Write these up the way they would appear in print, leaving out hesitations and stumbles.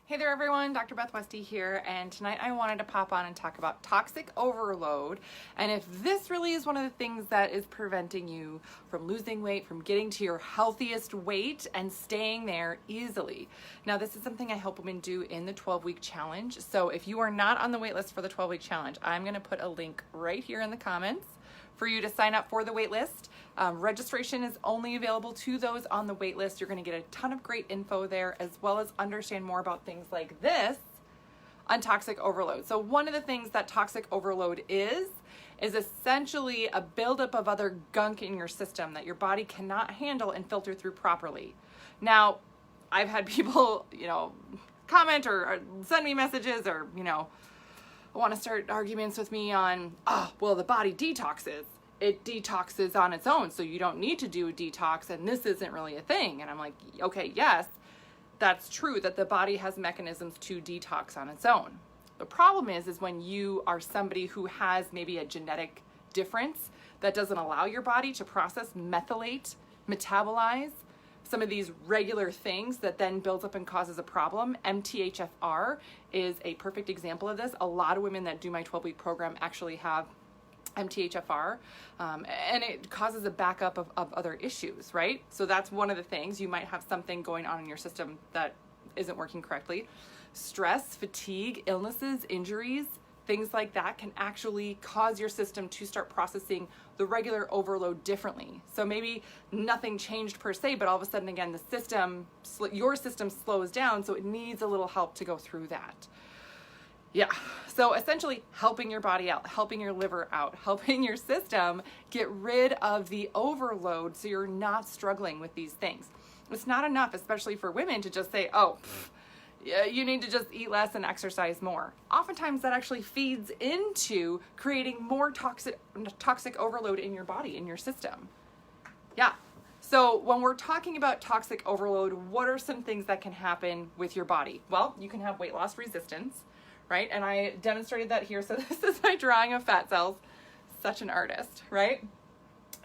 Hey there everyone, Dr. Beth Westy here, and tonight I wanted to pop on and talk about toxic overload and if this really is one of the things that is preventing you from losing weight, from getting to your healthiest weight and staying there easily. Now this is something I help women do in the 12-week challenge, so if you are not on the wait list for the 12-week challenge, I'm going to put a link right here in the comments for you to sign up for the wait list. Registration is only available to those on the wait list. You're going to get a ton of great info there, as well as understand more about things like this on toxic overload. So one of the things that toxic overload is essentially a buildup of other gunk in your system that your body cannot handle and filter through properly. Now, I've had people, comment or send me messages or, want to start arguments with me on, well, the body detoxes. It detoxes on its own, so you don't need to do a detox, and this isn't really a thing. And I'm like, okay, yes, that's true that the body has mechanisms to detox on its own. The problem is when you are somebody who has maybe a genetic difference that doesn't allow your body to process, methylate, metabolize some of these regular things that then builds up and causes a problem. MTHFR is a perfect example of this. A lot of women that do my 12-week program actually have MTHFR, and it causes a backup of other issues, right? So that's one of the things. You might have something going on in your system that isn't working correctly. Stress, fatigue, illnesses, injuries, things like that can actually cause your system to start processing the regular overload differently. So maybe nothing changed per se, but all of a sudden, again, your system slows down, so it needs a little help to go through that. Yeah, so essentially helping your body out, helping your liver out, helping your system get rid of the overload so you're not struggling with these things. It's not enough, especially for women, to just say, you need to just eat less and exercise more. Oftentimes that actually feeds into creating more toxic overload in your body, in your system. Yeah. So when we're talking about toxic overload, what are some things that can happen with your body? Well, you can have weight loss resistance, right? And I demonstrated that here. So this is my drawing of fat cells. Such an artist, right?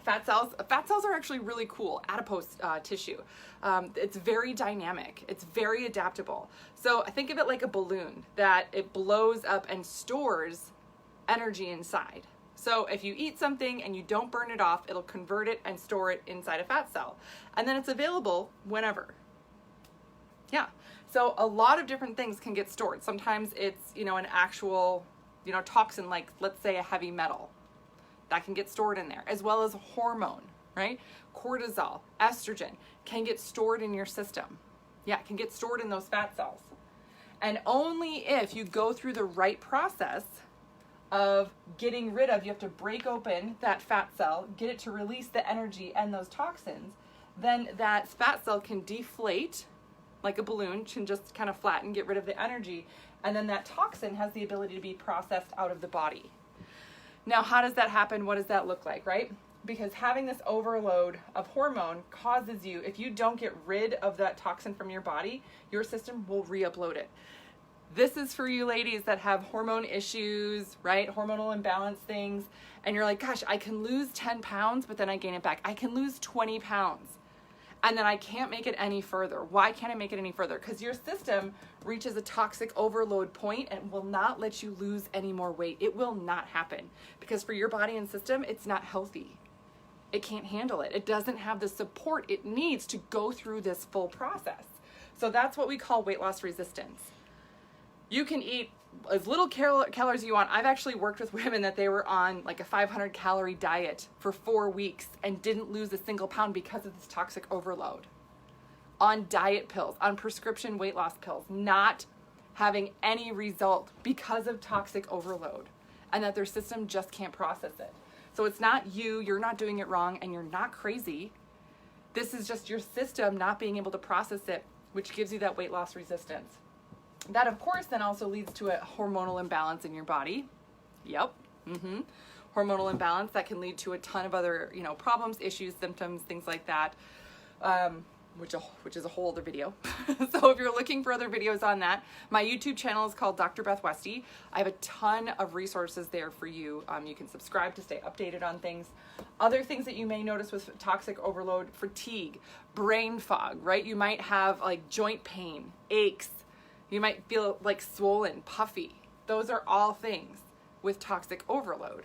Fat cells are actually really cool, adipose tissue. It's very dynamic. It's very adaptable. So I think of it like a balloon that it blows up and stores energy inside. So if you eat something and you don't burn it off, it'll convert it and store it inside a fat cell. And then it's available whenever. Yeah. So a lot of different things can get stored. Sometimes it's, an actual, toxin, like let's say a heavy metal. That can get stored in there, as well as hormone, right? Cortisol, estrogen can get stored in your system. Yeah, it can get stored in those fat cells. And only if you go through the right process of getting rid of, you have to break open that fat cell, get it to release the energy and those toxins, then that fat cell can deflate like a balloon, can just kind of flatten, get rid of the energy, and then that toxin has the ability to be processed out of the body. Now, how does that happen? What does that look like, right? Because having this overload of hormone causes you, if you don't get rid of that toxin from your body, your system will re-upload it. This is for you ladies that have hormone issues, right? Hormonal imbalance things. And you're like, gosh, I can lose 10 pounds, but then I gain it back. I can lose 20 pounds. And then I can't make it any further. Why can't I make it any further? Because your system reaches a toxic overload point and will not let you lose any more weight. It will not happen. Because for your body and system, it's not healthy. It can't handle it. It doesn't have the support it needs to go through this full process. So that's what we call weight loss resistance. You can eat as little calories as you want. I've actually worked with women that they were on like a 500 calorie diet for 4 weeks and didn't lose a single pound because of this toxic overload. On diet pills, on prescription weight loss pills, not having any result because of toxic overload, and that their system just can't process it. So it's not you're not doing it wrong, and you're not crazy. This is just your system not being able to process it, which gives you that weight loss resistance. That, of course, then also leads to a hormonal imbalance in your body. Yep. Hormonal imbalance that can lead to a ton of other, problems, issues, symptoms, things like that, which is a whole other video. So if you're looking for other videos on that, my YouTube channel is called Dr. Beth Westy. I have a ton of resources there for you. You can subscribe to stay updated on things. Other things that you may notice with toxic overload: fatigue, brain fog, right? You might have like joint pain, aches, You might feel like swollen, puffy. Those are all things with toxic overload.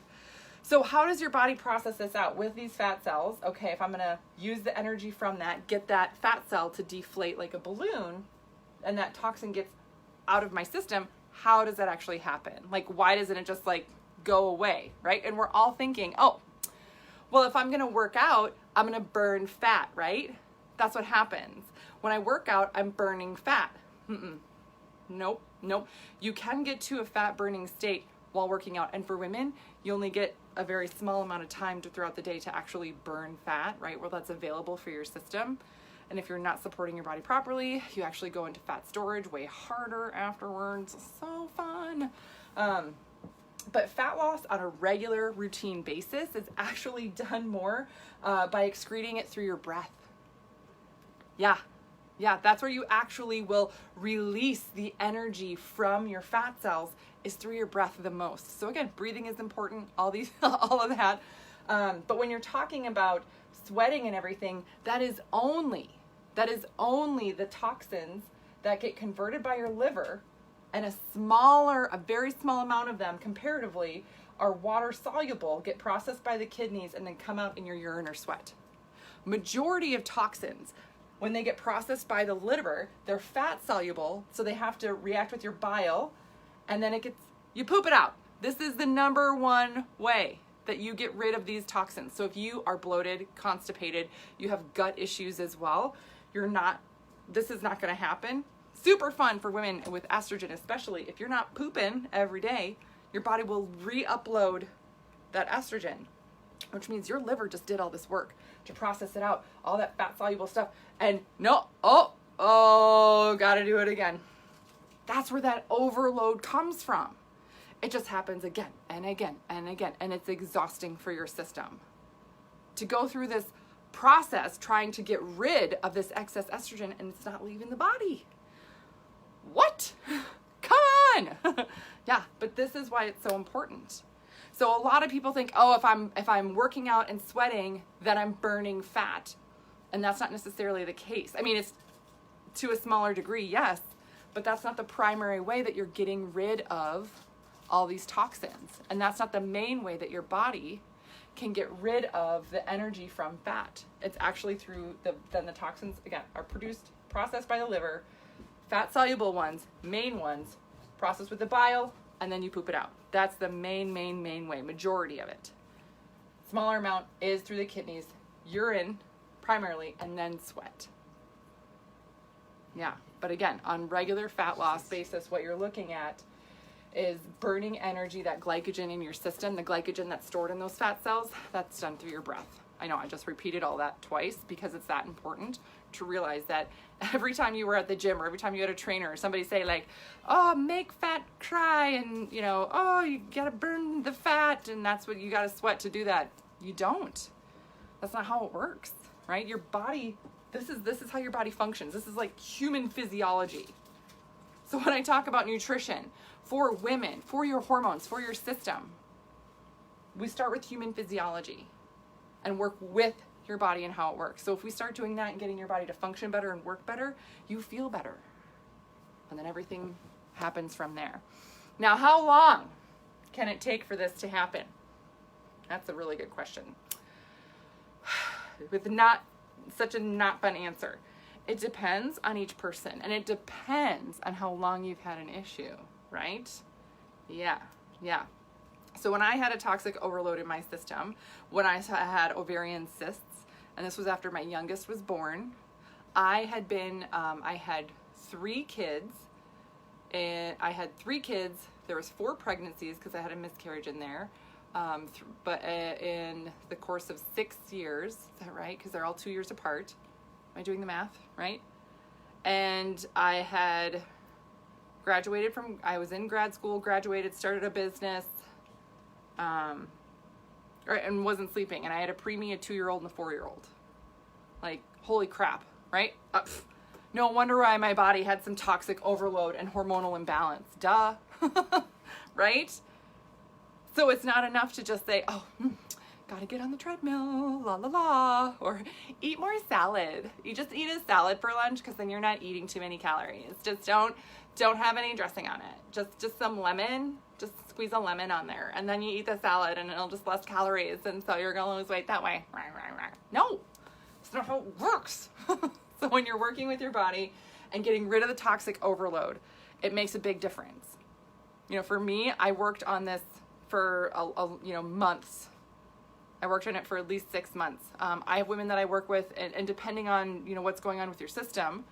So how does your body process this out with these fat cells? Okay, if I'm gonna use the energy from that, get that fat cell to deflate like a balloon, and that toxin gets out of my system, how does that actually happen? Like, why doesn't it just like go away, right? And we're all thinking, oh, well, if I'm gonna work out, I'm gonna burn fat, right? That's what happens. When I work out, I'm burning fat. Nope. You can get to a fat burning state while working out. And for women, you only get a very small amount of time throughout the day to actually burn fat, right? Well, that's available for your system. And if you're not supporting your body properly, you actually go into fat storage way harder afterwards. So fun. But fat loss on a regular routine basis is actually done more by excreting it through your breath. Yeah, that's where you actually will release the energy from your fat cells, is through your breath the most. So again, breathing is important, all of that. But when you're talking about sweating and everything, that is only the toxins that get converted by your liver, and a very small amount of them comparatively are water soluble, get processed by the kidneys, and then come out in your urine or sweat. Majority of toxins, when they get processed by the liver, they're fat soluble, so they have to react with your bile, and then you poop it out. This is the number one way that you get rid of these toxins. So if you are bloated, constipated, you have gut issues as well, this is not gonna happen. Super fun for women with estrogen, especially if you're not pooping every day, your body will re-upload that estrogen, which means your liver just did all this work to process it out, all that fat soluble stuff, and gotta do it again. That's where that overload comes from. It just happens again and again and again, and it's exhausting for your system to go through this process trying to get rid of this excess estrogen, and it's not leaving the body. What? Come on. Yeah, but this is why it's so important. So a lot of people think, oh, if I'm working out and sweating, then I'm burning fat. And that's not necessarily the case. I mean, it's to a smaller degree, yes, but that's not the primary way that you're getting rid of all these toxins. And that's not the main way that your body can get rid of the energy from fat. It's actually through then the toxins, again, are processed by the liver, fat soluble ones, main ones, processed with the bile, and then you poop it out. That's the main way, majority of it. Smaller amount is through the kidneys, urine primarily, and then sweat. Yeah, but again, on regular fat loss basis, what you're looking at is burning energy, that glycogen in your system, the glycogen that's stored in those fat cells, that's done through your breath. I know I just repeated all that twice because it's that important to realize that every time you were at the gym or every time you had a trainer or somebody say like, oh, make fat cry, and oh, you gotta burn the fat and that's what you gotta sweat to do that. You don't. That's not how it works, right? Your body, this is how your body functions. This is like human physiology. So when I talk about nutrition for women, for your hormones, for your system, we start with human physiology and work with your body and how it works. So if we start doing that and getting your body to function better and work better, you feel better. And then everything happens from there. Now, how long can it take for this to happen? That's a really good question. With such a not fun answer. It depends on each person, and it depends on how long you've had an issue, right? Yeah. So when I had a toxic overload in my system, when I had ovarian cysts, and this was after my youngest was born, I had 3 kids, and I had 3 kids. There was 4 pregnancies because I had a miscarriage in there. But in the course of 6 years, is that right? Because they're all 2 years apart. Am I doing the math right? And I had I was in grad school, graduated, started a business, and wasn't sleeping. And I had a preemie, a 2-year-old, and a 4-year-old. Like, holy crap, right? No wonder why my body had some toxic overload and hormonal imbalance. Duh, right? So it's not enough to just say, oh, gotta get on the treadmill, la la la, or eat more salad. You just eat a salad for lunch because then you're not eating too many calories. Just don't have any dressing on it. Just some lemon, just squeeze a lemon on there, and then you eat the salad and it'll just less calories, and so you're gonna lose weight that way. No, that's not how it works. So when you're working with your body and getting rid of the toxic overload, it makes a big difference. You know, for me, I worked on this for months. I worked on it for at least 6 months. I have women that I work with, and depending on, you know, what's going on with your system,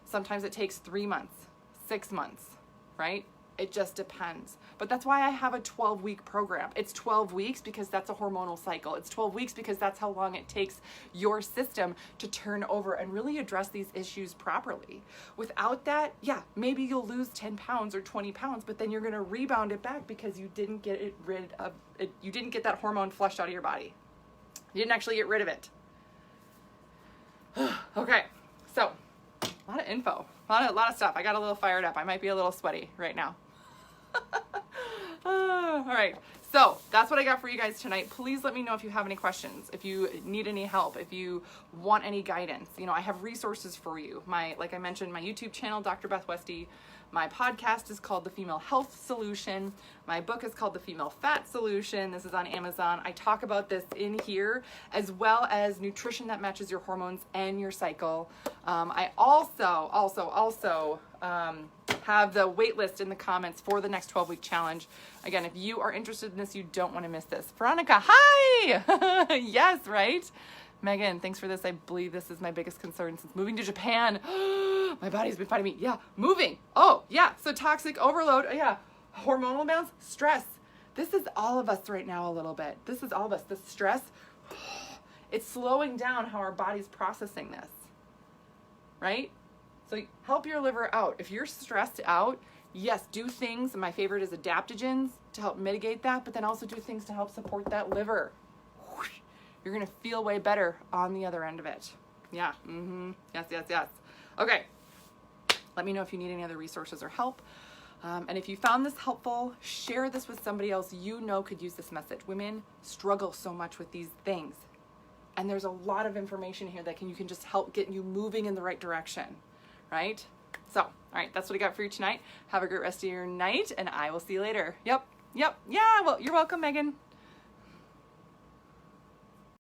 sometimes it takes 3 months, 6 months, right? It just depends. But that's why I have a 12-week program. It's 12 weeks because that's a hormonal cycle. It's 12 weeks because that's how long it takes your system to turn over and really address these issues properly. Without that, yeah, maybe you'll lose 10 pounds or 20 pounds, but then you're going to rebound it back because you didn't get rid of it. You didn't get that hormone flushed out of your body. You didn't actually get rid of it. Okay, so a lot of info, a lot of stuff. I got a little fired up. I might be a little sweaty right now. All right, so that's what I got for you guys tonight. Please let me know if you have any questions, if you need any help, if you want any guidance. You know, I have resources for you. Like I mentioned, my YouTube channel, Dr. Beth Westy. My podcast is called The Female Health Solution. My book is called The Female Fat Solution. This is on Amazon. I talk about this in here, as well as nutrition that matches your hormones and your cycle. I also have the wait list in the comments for the next 12-week challenge. Again, if you are interested in this, you don't want to miss this. Veronica, hi! Yes, right? Megan, thanks for this. I believe this is my biggest concern since moving to Japan. My body's been fighting me. Yeah, moving. Oh, yeah. So toxic overload. Yeah. Hormonal imbalance, stress. This is all of us right now a little bit. This is all of us. The stress, it's slowing down how our body's processing this, right? So help your liver out. If you're stressed out, yes, do things. My favorite is adaptogens to help mitigate that, but then also do things to help support that liver. You're going to feel way better on the other end of it. Yeah. Yes. Okay. Let me know if you need any other resources or help. And if you found this helpful, share this with somebody else you know could use this message. Women struggle so much with these things. And there's a lot of information here that you can just help get you moving in the right direction, right? So, all right, that's what I got for you tonight. Have a great rest of your night, and I will see you later. Yep. Yeah, well, you're welcome, Megan.